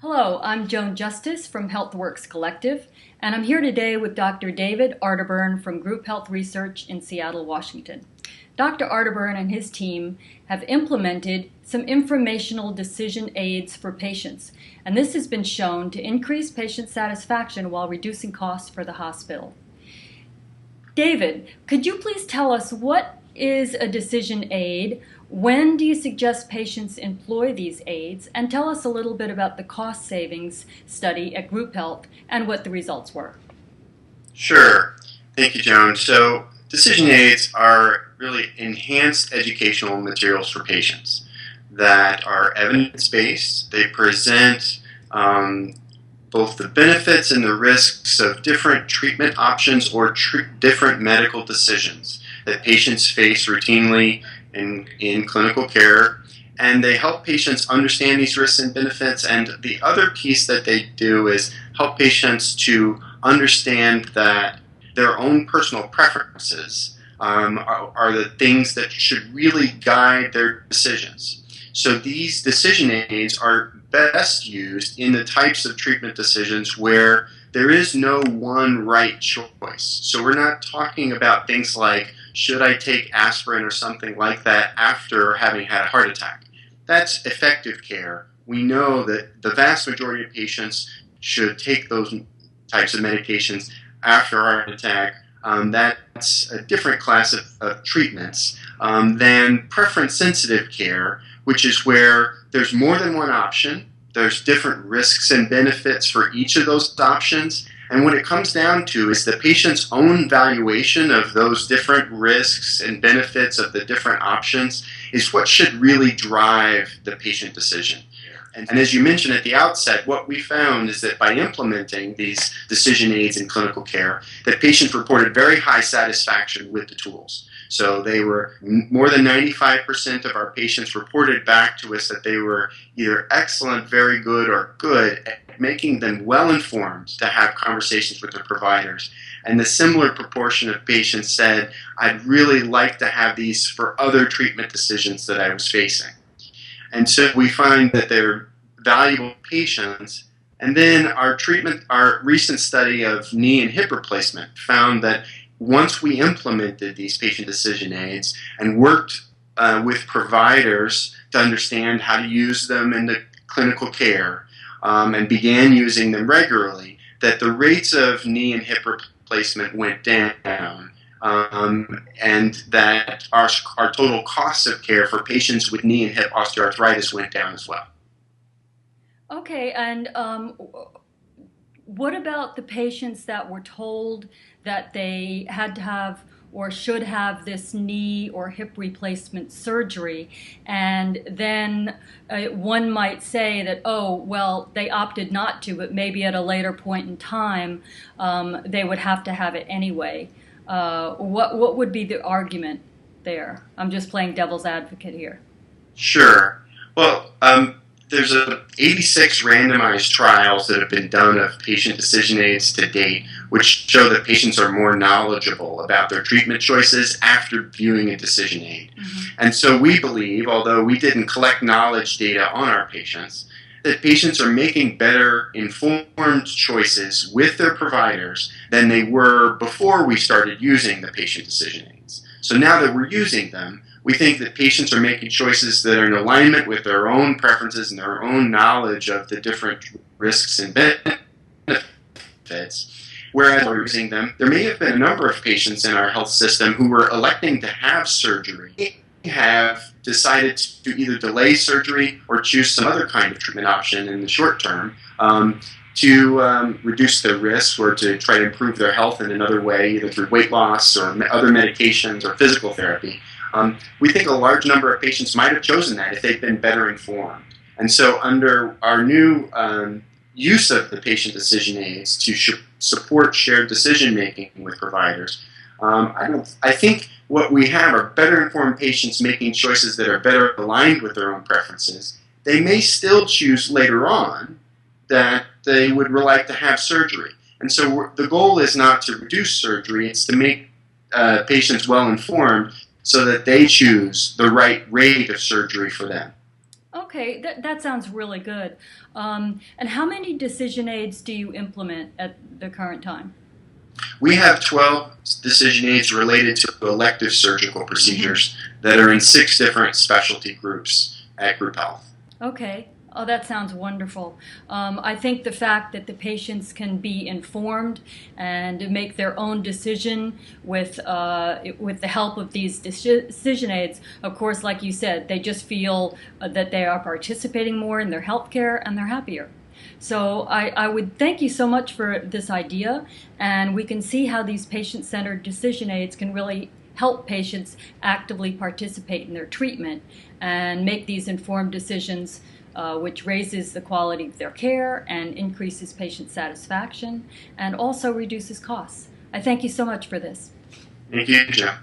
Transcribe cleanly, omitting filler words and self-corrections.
Hello, I'm Joan Justice from HealthWorks Collective, and I'm here today with Dr. David Arterburn from Group Health Research in Seattle, Washington. Dr. Arterburn and his team have implemented some informational decision aids for patients, and this has been shown to increase patient satisfaction while reducing costs for the hospital. David, could you please tell us what is a decision aid? When do you suggest patients employ these aids? And tell us a little bit about the cost savings study at Group Health and what the results were. Sure. Thank you, Joan. So decision aids are really enhanced educational materials for patients that are evidence-based. They present both the benefits and the risks of different treatment options or different medical decisions that patients face routinely in clinical care, and they help patients understand these risks and benefits. And the other piece that they do is help patients to understand that their own personal preferences are the things that should really guide their decisions. So these decision aids are best used in the types of treatment decisions where there is no one right choice. So we're not talking about things like, should I take aspirin or something like that after having had a heart attack? That's effective care. We know that the vast majority of patients should take those types of medications after a heart attack. That's a different class of treatments than preference-sensitive care, which is where there's more than one option. There's different risks and benefits for each of those options. And what it comes down to is the patient's own valuation of those different risks and benefits of the different options is what should really drive the patient decision. And as you mentioned at the outset, what we found is that by implementing these decision aids in clinical care, that patients reported very high satisfaction with the tools. So they were more than 95% of our patients reported back to us that they were either excellent, very good, or good at making them well-informed to have conversations with their providers. And the similar proportion of patients said, I'd really like to have these for other treatment decisions that I was facing. And so we find that they're valuable patients. And then our recent study of knee and hip replacement found that once we implemented these patient decision aids and worked with providers to understand how to use them in the clinical care and began using them regularly, that the rates of knee and hip replacement went down. And that our total costs of care for patients with knee and hip osteoarthritis went down as well. Okay, and what about the patients that were told that they had to have or should have this knee or hip replacement surgery, and then one might say that, oh, well, they opted not to, but maybe at a later point in time they would have to have it anyway. What would be the argument there? I'm just playing devil's advocate here. Sure. Well, there's 86 randomized trials that have been done of patient decision aids to date, which show that patients are more knowledgeable about their treatment choices after viewing a decision aid. Mm-hmm. And so we believe, although we didn't collect knowledge data on our patients, that patients are making better informed choices with their providers than they were before we started using the patient decision aids. So now that we're using them, we think that patients are making choices that are in alignment with their own preferences and their own knowledge of the different risks and benefits. Whereas we're using them, there may have been a number of patients in our health system who were electing to have surgery, have decided to either delay surgery or choose some other kind of treatment option in the short term to reduce their risk or to try to improve their health in another way, either through weight loss or other medications or physical therapy. We think a large number of patients might have chosen that if they've been better informed. And so under our new use of the patient decision aids to support shared decision-making with providers, I think what we have are better informed patients making choices that are better aligned with their own preferences. They may still choose later on that they would like to have surgery. And so the goal is not to reduce surgery, it's to make patients well informed so that they choose the right rate of surgery for them. Okay, that sounds really good. And how many decision aids do you implement at the current time? We have 12 decision aids related to elective surgical Hmm. procedures that are in 6 different specialty groups at Group Health. Okay. Oh, that sounds wonderful. I think the fact that the patients can be informed and make their own decision with the help of these decision aids, of course, like you said, they just feel that they are participating more in their health care and they're happier. So I would thank you so much for this idea, and we can see how these patient-centered decision aids can really help patients actively participate in their treatment and make these informed decisions, which raises the quality of their care and increases patient satisfaction and also reduces costs. I thank you so much for this. Thank you, Jim.